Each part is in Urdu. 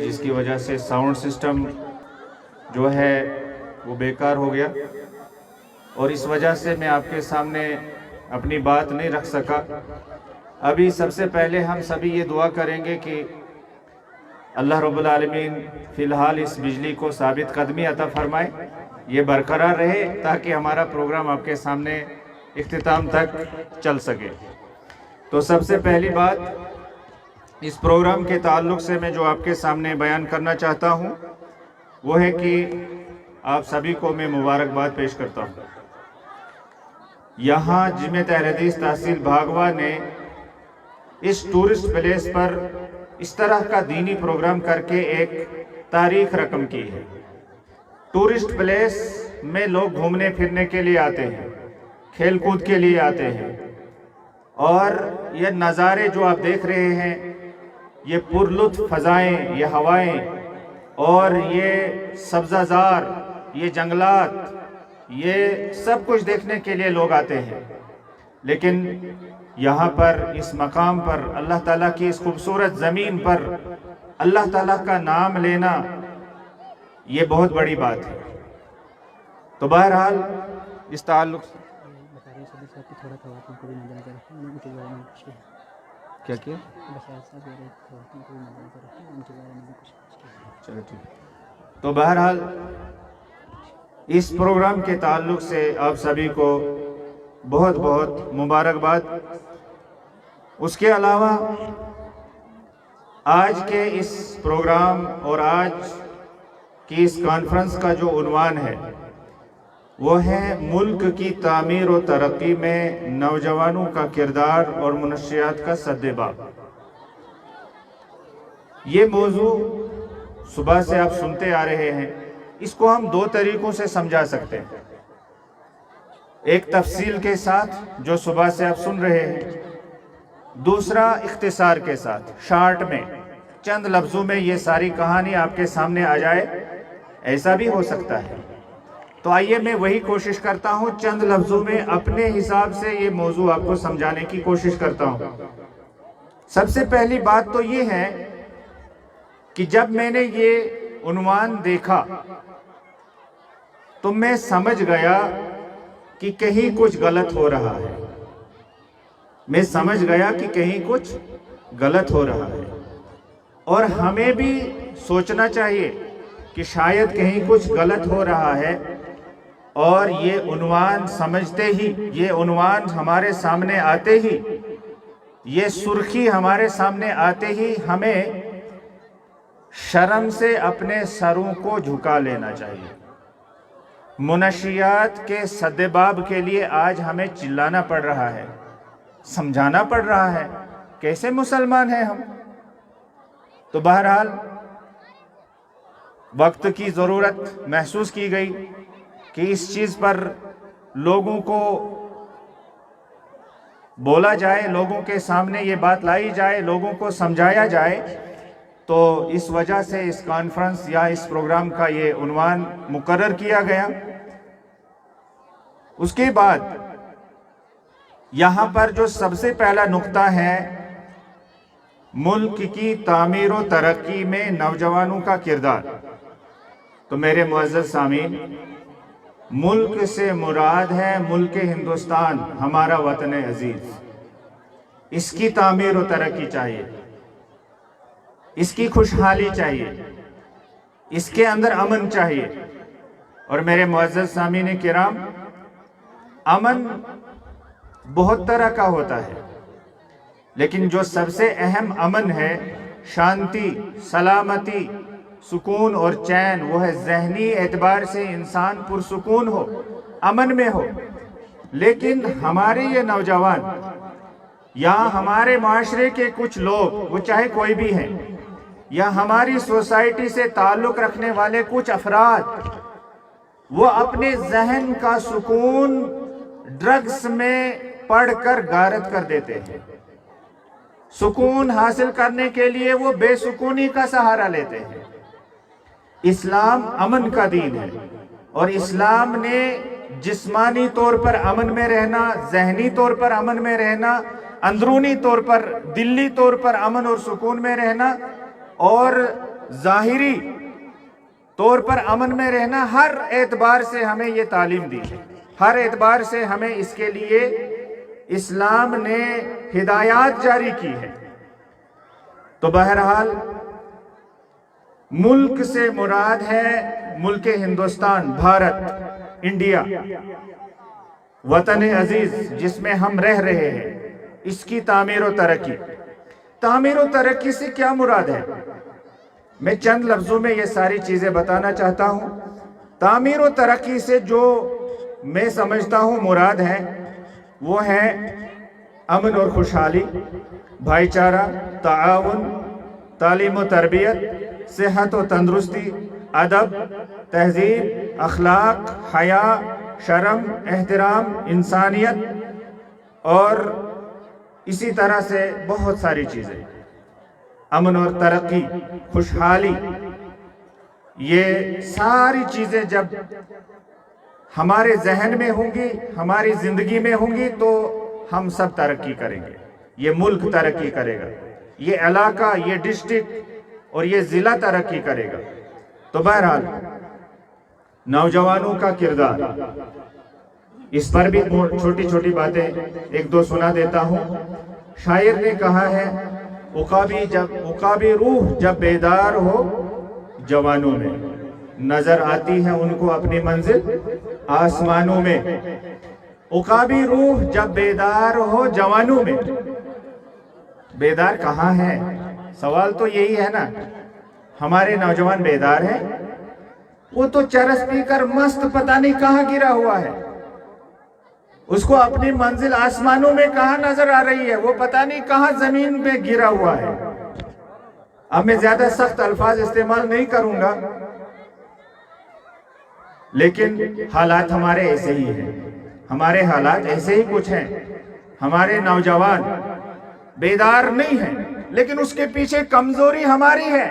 جس کی وجہ سے ساؤنڈ سسٹم جو ہے وہ بیکار ہو گیا اور اس وجہ سے میں آپ کے سامنے اپنی بات نہیں رکھ سکا۔ ابھی سب سے پہلے ہم سبھی یہ دعا کریں گے کہ اللہ رب العالمین فی الحال اس بجلی کو ثابت قدمی عطا فرمائے، یہ برقرار رہے تاکہ ہمارا پروگرام آپ کے سامنے اختتام تک چل سکے۔ تو سب سے پہلی بات اس پروگرام کے تعلق سے میں جو آپ کے سامنے بیان کرنا چاہتا ہوں وہ ہے کہ آپ سبھی کو میں مبارکباد پیش کرتا ہوں۔ یہاں جامعہ اہل حدیث تحصیل بھاگوا نے اس ٹورسٹ پلیس پر اس طرح کا دینی پروگرام کر کے ایک تاریخ رقم کی ہے۔ ٹورسٹ پلیس میں لوگ گھومنے پھرنے کے لیے آتے ہیں، کھیل کود کے لیے آتے ہیں، اور یہ نظارے جو آپ دیکھ رہے ہیں، یہ پرلطف فضائیں، یہ ہوائیں اور یہ سبزہ زار، یہ جنگلات، یہ سب کچھ دیکھنے کے لیے لوگ آتے ہیں۔ لیکن یہاں پر اس مقام پر اللہ تعالیٰ کی اس خوبصورت زمین پر اللہ تعالیٰ کا نام لینا یہ بہت بڑی بات ہے۔ تو بہرحال اس تعلق کیا چلو ٹھیک۔ تو بہرحال اس پروگرام کے تعلق سے آپ سبھی کو بہت بہت مبارکباد۔ اس کے علاوہ آج کے اس پروگرام اور آج کی اس کانفرنس کا جو عنوان ہے وہ ہے ملک کی تعمیر و ترقی میں نوجوانوں کا کردار اور منشیات کا سدباب۔ یہ موضوع صبح سے آپ سنتے آ رہے ہیں، اس کو ہم دو طریقوں سے سمجھا سکتے ہیں۔ ایک تفصیل کے ساتھ جو صبح سے آپ سن رہے ہیں، دوسرا اختصار کے ساتھ، شارٹ میں چند لفظوں میں یہ ساری کہانی آپ کے سامنے آ جائے، ایسا بھی ہو سکتا ہے۔ تو آئیے میں وہی کوشش کرتا ہوں، چند لفظوں میں اپنے حساب سے یہ موضوع آپ کو سمجھانے کی کوشش کرتا ہوں۔ سب سے پہلی بات تو یہ ہے کہ جب میں نے یہ عنوان دیکھا تو میں سمجھ گیا کہ کہیں کچھ غلط ہو رہا ہے۔ میں سمجھ گیا کہ کہیں کچھ غلط ہو رہا ہے، اور ہمیں بھی سوچنا چاہیے کہ شاید کہیں کچھ غلط ہو رہا ہے، اور یہ عنوان سمجھتے ہی، یہ عنوان ہمارے سامنے آتے ہی، یہ سرخی ہمارے سامنے آتے ہی ہمیں شرم سے اپنے سروں کو جھکا لینا چاہیے۔ منشیات کے سدباب کے لیے آج ہمیں چلانا پڑ رہا ہے، سمجھانا پڑ رہا ہے، کیسے مسلمان ہیں ہم؟ تو بہرحال وقت کی ضرورت محسوس کی گئی کہ اس چیز پر لوگوں کو بولا جائے، لوگوں کے سامنے یہ بات لائی جائے، لوگوں کو سمجھایا جائے۔ تو اس وجہ سے اس کانفرنس یا اس پروگرام کا یہ عنوان مقرر کیا گیا۔ اس کے بعد یہاں پر جو سب سے پہلا نقطہ ہے، ملک کی تعمیر و ترقی میں نوجوانوں کا کردار۔ تو میرے معزز سامعین، ملک سے مراد ہے ملک ہندوستان، ہمارا وطن عزیز۔ اس کی تعمیر و ترقی چاہیے، اس کی خوشحالی چاہیے، اس کے اندر امن چاہیے۔ اور میرے معزز سامعین کرام، امن بہت طرح کا ہوتا ہے، لیکن جو سب سے اہم امن ہے، شانتی، سلامتی، سکون اور چین، وہ ہے ذہنی اعتبار سے انسان پرسکون ہو، امن میں ہو۔ لیکن ہمارے یہ نوجوان یا ہمارے معاشرے کے کچھ لوگ، وہ چاہے کوئی بھی ہیں، یا ہماری سوسائٹی سے تعلق رکھنے والے کچھ افراد، وہ اپنے ذہن کا سکون ڈرگز میں پڑھ کر غارت کر دیتے ہیں۔ سکون حاصل کرنے کے لیے وہ بے سکونی کا سہارا لیتے ہیں۔ اسلام امن کا دین ہے، اور اسلام نے جسمانی طور پر امن میں رہنا، ذہنی طور پر امن میں رہنا، اندرونی طور پر، دلی طور پر امن اور سکون میں رہنا، اور ظاہری طور پر امن میں رہنا، ہر اعتبار سے ہمیں یہ تعلیم دی ہے، ہر اعتبار سے ہمیں اس کے لیے اسلام نے ہدایات جاری کی ہے۔ تو بہرحال ملک سے مراد ہے ملک ہندوستان، بھارت، انڈیا، وطن عزیز جس میں ہم رہ رہے ہیں، اس کی تعمیر و ترقی۔ تعمیر و ترقی سے کیا مراد ہے؟ میں چند لفظوں میں یہ ساری چیزیں بتانا چاہتا ہوں۔ تعمیر و ترقی سے جو میں سمجھتا ہوں مراد ہے، وہ ہے امن اور خوشحالی، بھائی چارہ، تعاون، تعلیم و تربیت، صحت و تندرستی، ادب، تہذیب، اخلاق، حیا، شرم، احترام، انسانیت، اور اسی طرح سے بہت ساری چیزیں۔ امن اور ترقی، خوشحالی، یہ ساری چیزیں جب ہمارے ذہن میں ہوں گی، ہماری زندگی میں ہوں گی، تو ہم سب ترقی کریں گے، یہ ملک ترقی کرے گا، یہ علاقہ، یہ ڈسٹرکٹ اور یہ ضلع ترقی کرے گا۔ تو بہرحال نوجوانوں کا کردار، اس پر بھی چھوٹی چھوٹی باتیں ایک دو سنا دیتا ہوں۔ شاعر نے کہا ہے، عقابی روح جب بیدار ہو جوانوں میں، نظر آتی ہے ان کو اپنی منزل آسمانوں میں۔ عقابی روح جب بیدار ہو جوانوں میں، بیدار کہاں ہے؟ سوال تو یہی ہے نا۔ ہمارے نوجوان بیدار ہیں؟ وہ تو چرس پی کر مست پتہ نہیں کہاں گرا ہوا ہے، اس کو اپنی منزل آسمانوں میں کہاں نظر آ رہی ہے، وہ پتہ نہیں کہاں زمین پہ گرا ہوا ہے۔ اب میں زیادہ سخت الفاظ استعمال نہیں کروں گا، لیکن حالات ہمارے ایسے ہی ہیں، ہمارے حالات ایسے ہی کچھ ہیں۔ ہمارے نوجوان بیدار نہیں ہیں، لیکن اس کے پیچھے کمزوری ہماری ہے۔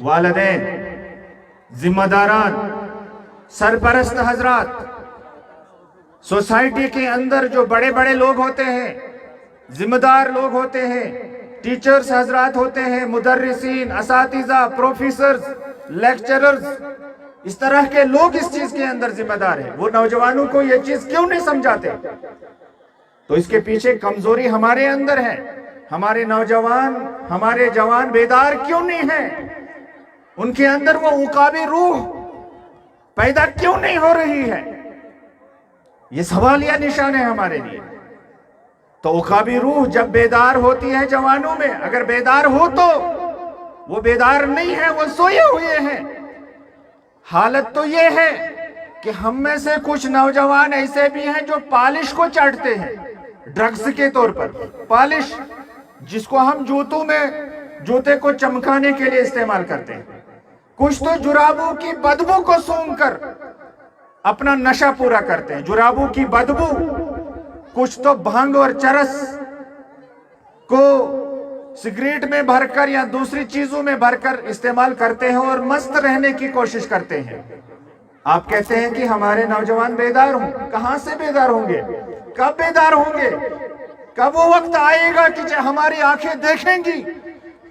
والدین، ذمہ داران، سرپرست حضرات، سوسائٹی کے اندر جو بڑے بڑے لوگ ہوتے ہیں، ذمہ دار لوگ ہوتے ہیں، ٹیچرز حضرات ہوتے ہیں، مدرسین، اساتذہ، پروفیسرز، لیکچررز، اس طرح کے لوگ اس چیز کے اندر ذمہ دار ہیں۔ وہ نوجوانوں کو یہ چیز کیوں نہیں سمجھاتے؟ تو اس کے پیچھے کمزوری ہمارے اندر ہے۔ ہمارے نوجوان، ہمارے جوان بیدار کیوں نہیں ہیں؟ ان کے اندر وہ عقابی روح پیدا کیوں نہیں ہو رہی ہے؟ یہ سوالیہ نشان ہے ہمارے لیے۔ تو عقابی روح جب بیدار ہوتی ہے جوانوں میں، اگر بیدار ہو تو وہ بیدار نہیں ہے، وہ سوئے ہوئے ہیں۔ حالت تو یہ ہے کہ ہم میں سے کچھ نوجوان ایسے بھی ہیں جو پالش کو چاٹتے ہیں، ڈرگز کے طور پر پالش، جس کو ہم جوتے کو چمکانے کے لیے استعمال کرتے ہیں۔ کچھ تو جرابوں کی بدبو کو سونگھ کر اپنا نشہ پورا کرتے ہیں، جرابوں کی بدبو۔ کچھ تو بھنگ اور چرس کو سگریٹ میں بھر کر یا دوسری چیزوں میں بھر کر استعمال کرتے ہیں اور مست رہنے کی کوشش کرتے ہیں۔ آپ کہتے ہیں کہ ہمارے نوجوان بیدار ہوں، کہاں سے بیدار ہوں گے؟ کب بیدار ہوں گے؟ کب وہ وقت آئے گا کہ ہماری آنکھیں دیکھیں گی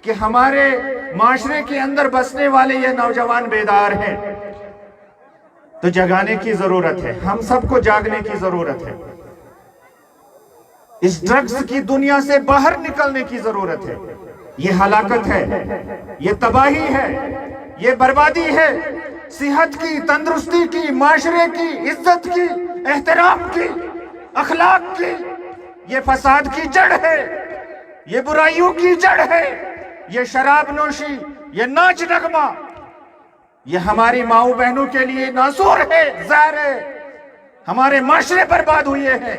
کہ ہمارے معاشرے کے اندر بسنے والے یہ نوجوان بیدار ہیں؟ تو جگانے کی ضرورت ہے، ہم سب کو جاگنے کی ضرورت ہے۔ اس ڈرگز کی دنیا سے باہر نکلنے کی ضرورت ہے۔ یہ ہلاکت ہے، یہ تباہی ہے، یہ بربادی ہے، صحت کی، تندرستی کی، معاشرے کی، عزت کی، احترام کی، اخلاق کی۔ یہ فساد کی جڑ ہے، یہ برائیوں کی جڑ ہے، یہ شراب نوشی، یہ ناچ نغمہ، یہ ہماری ماؤں بہنوں کے لیے ناسور ہے، زہر ہے۔ ہمارے معاشرے برباد ہوئے ہیں۔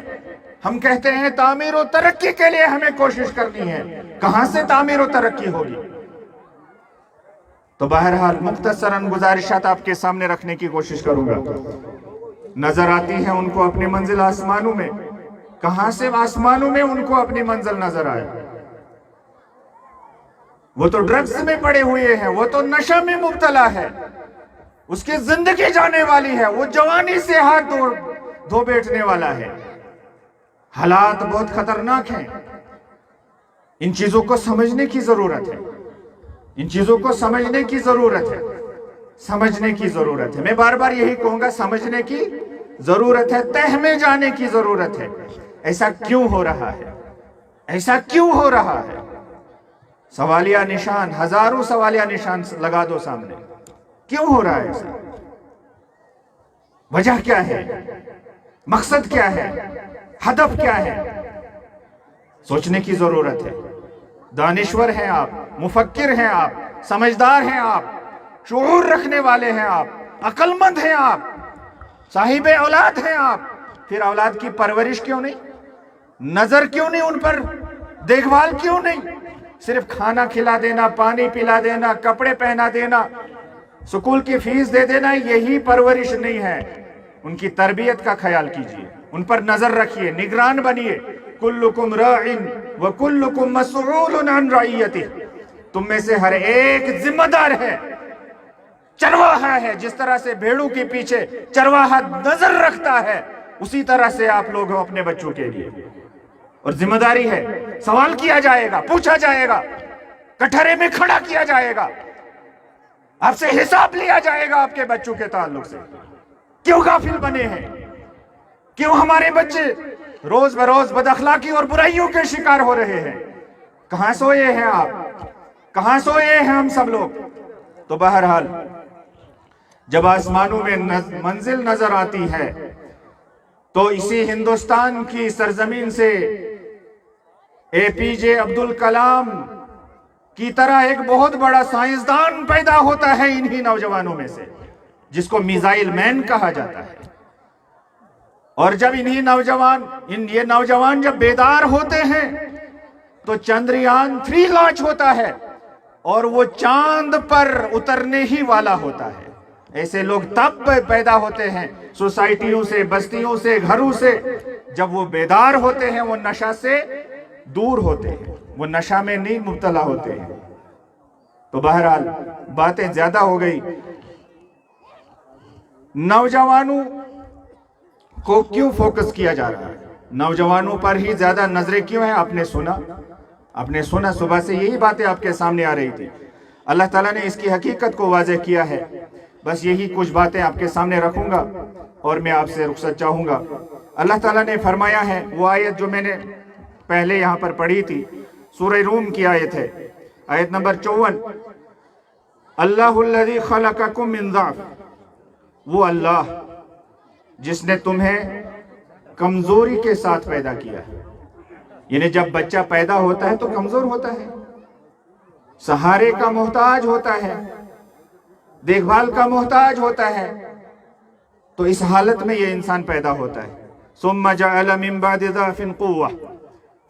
ہم کہتے ہیں تعمیر و ترقی کے لیے ہمیں کوشش کرنی ہے، کہاں سے تعمیر و ترقی ہوگی؟ تو بہرحال مختصراً گزارشات آپ کے سامنے رکھنے کی کوشش کروں گا۔ نظر آتی ہیں ان کو اپنی منزل آسمانوں میں، کہاں سے آسمانوں میں ان کو اپنی منزل نظر آئے؟ وہ تو ڈرگز میں پڑے ہوئے ہیں، وہ تو نشہ میں مبتلا ہے، اس کی زندگی جانے والی ہے، وہ جوانی سے ہاتھ دھو بیٹھنے والا ہے۔ حالات بہت خطرناک ہیں، ان چیزوں کو سمجھنے کی ضرورت ہے۔ ان چیزوں کو سمجھنے کی ضرورت ہے، سمجھنے کی ضرورت ہے۔ میں بار بار یہی کہوں گا، سمجھنے کی ضرورت ہے، تہ میں جانے کی ضرورت ہے۔ ایسا کیوں ہو رہا ہے؟ ایسا کیوں ہو رہا ہے؟ سوالیہ نشان، ہزاروں سوالیہ نشان لگا دو سامنے، کیوں ہو رہا ہے ایسا؟ وجہ کیا ہے؟ مقصد کیا ہے؟ ہدف کیا ہے؟ سوچنے کی ضرورت ہے۔ دانشور ہیں آپ، مفکر ہیں آپ، سمجھدار ہیں آپ، شعور رکھنے والے ہیں آپ، عقل مند ہیں آپ، صاحب اولاد ہیں آپ، پھر اولاد کی پرورش کیوں نہیں؟ نظر کیوں نہیں ان پر؟ دیکھ بھال کیوں نہیں؟ صرف کھانا کھلا دینا، پانی پلا دینا، کپڑے پہنا دینا، سکول کی فیس دے دینا، یہی پرورش نہیں ہے۔ ان کی تربیت کا خیال کیجئے، ان پر نظر رکھیے، نگران بنیے۔ کلکم راعٍ وکلکم مسئول عن رعیتہ، تم میں سے ہر ایک ذمہ دار ہے، چرواہا ہے۔ جس طرح سے بھیڑوں کے پیچھے چرواہا نظر رکھتا ہے، اسی طرح سے آپ لوگ ہو اپنے بچوں کے لیے، اور ذمہ داری ہے۔ سوال کیا جائے گا، پوچھا جائے گا، کٹہرے میں کھڑا کیا جائے گا، آپ سے حساب لیا جائے گا آپ کے بچوں کے تعلق سے۔ کیوں غافل بنے ہیں؟ کیوں ہمارے بچے روز بروز بد اخلاقی اور برائیوں کے شکار ہو رہے ہیں؟ کہاں سوئے ہیں آپ؟ کہاں سوئے ہیں ہم سب لوگ؟ تو بہرحال جب آسمانوں میں منزل نظر آتی ہے تو اسی ہندوستان کی سرزمین سے اے پی جے عبدالکلام کی طرح ایک بہت بڑا سائنسدان پیدا ہوتا ہے انہی نوجوانوں میں سے، جس کو میزائل مین کہا جاتا ہے۔ اور جب یہ نوجوان جب بیدار ہوتے ہیں تو چندریان 3 لانچ ہوتا ہے اور وہ چاند پر اترنے ہی والا ہوتا ہے۔ ایسے لوگ تب پیدا ہوتے ہیں سوسائٹیوں سے، بستیوں سے، گھروں سے، جب وہ بیدار ہوتے ہیں، وہ نشہ سے دور ہوتے ہیں، وہ نشہ میں نہیں مبتلا ہوتے ہیں۔ تو بہرحال باتیں زیادہ ہو گئی۔ نوجوانوں کو کیوں فوکس کیا جا رہا ہے؟ نوجوانوں پر ہی زیادہ نظریں کیوں ہیں؟ آپ نے سنا صبح سے یہی باتیں آپ کے سامنے آ رہی تھی۔ اللہ تعالیٰ نے اس کی حقیقت کو واضح کیا ہے۔ بس یہی کچھ باتیں آپ کے سامنے رکھوں گا اور میں آپ سے رخصت چاہوں گا۔ اللہ تعالیٰ نے فرمایا ہے، وہ آیت جو میں نے پہلے یہاں پر پڑھی تھی، سورہ روم کی آیت ہے، آیت نمبر 54۔ اللہ الذی خلقکم من ضعف، وہ اللہ جس نے تمہیں کمزوری کے ساتھ پیدا کیا ہے۔ یعنی جب بچہ پیدا ہوتا ہے تو کمزور ہوتا ہے، سہارے کا محتاج ہوتا ہے، دیکھ بھال کا محتاج ہوتا ہے، تو اس حالت میں یہ انسان پیدا ہوتا ہے۔ ثم جعل من بعد ضعف قوة،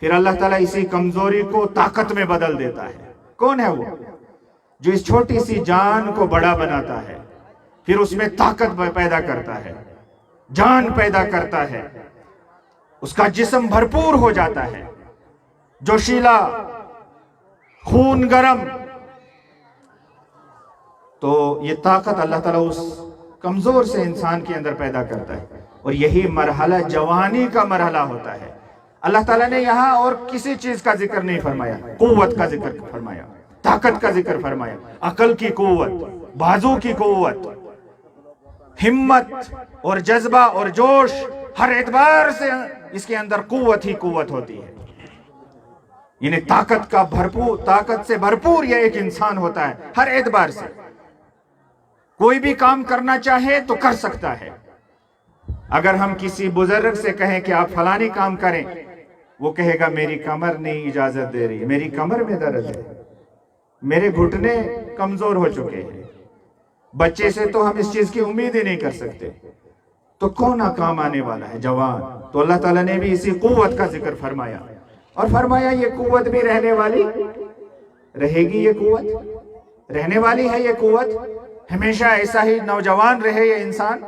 پھر اللہ تعالیٰ اسی کمزوری کو طاقت میں بدل دیتا ہے۔ کون ہے وہ؟ جو اس چھوٹی سی جان کو بڑا بناتا ہے، پھر اس میں طاقت پیدا کرتا ہے، جان پیدا کرتا ہے، اس کا جسم بھرپور ہو جاتا ہے، جوشیلا، خون گرم۔ تو یہ طاقت اللہ تعالیٰ اس کمزور سے انسان کے اندر پیدا کرتا ہے، اور یہی مرحلہ جوانی کا مرحلہ ہوتا ہے۔ اللہ تعالیٰ نے یہاں اور کسی چیز کا ذکر نہیں فرمایا، قوت کا ذکر فرمایا، طاقت کا ذکر فرمایا، عقل کی قوت، بازو کی قوت، ہمت اور جذبہ اور جوش، ہر اعتبار سے اس کے اندر قوت ہی قوت ہوتی ہے۔ یعنی طاقت سے بھرپور یہ ایک انسان ہوتا ہے، ہر اعتبار سے کوئی بھی کام کرنا چاہے تو کر سکتا ہے۔ اگر ہم کسی بزرگ سے کہیں کہ آپ فلانی کام کریں، وہ کہے گا میری کمر نہیں اجازت دے رہی، میری کمر میں درد ہے، میرے گھٹنے کمزور ہو چکے ہیں۔ بچے سے تو ہم اس چیز کی امید ہی نہیں کر سکتے، تو کون کام آنے والا ہے جوان؟ تو اللہ تعالیٰ نے بھی اسی قوت کا ذکر فرمایا، اور فرمایا یہ قوت بھی رہنے والی رہے گی، یہ قوت رہنے والی ہے، یہ قوت ہمیشہ ایسا ہی نوجوان رہے یہ انسان،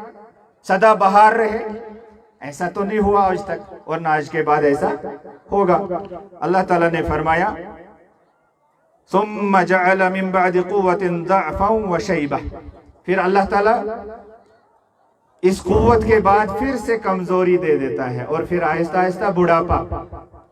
سدا بہار رہے، ایسا تو نہیں ہوا آج تک، اور نہ آج کے بعد ایسا ہوگا۔ اللہ تعالیٰ نے فرمایا ثم جعل من بعد قوة ضعفا وشیبہ، پھر اللہ تعالیٰ اس قوت کے بعد پھر سے کمزوری دے دیتا ہے، اور پھر آہستہ آہستہ بڑھاپا،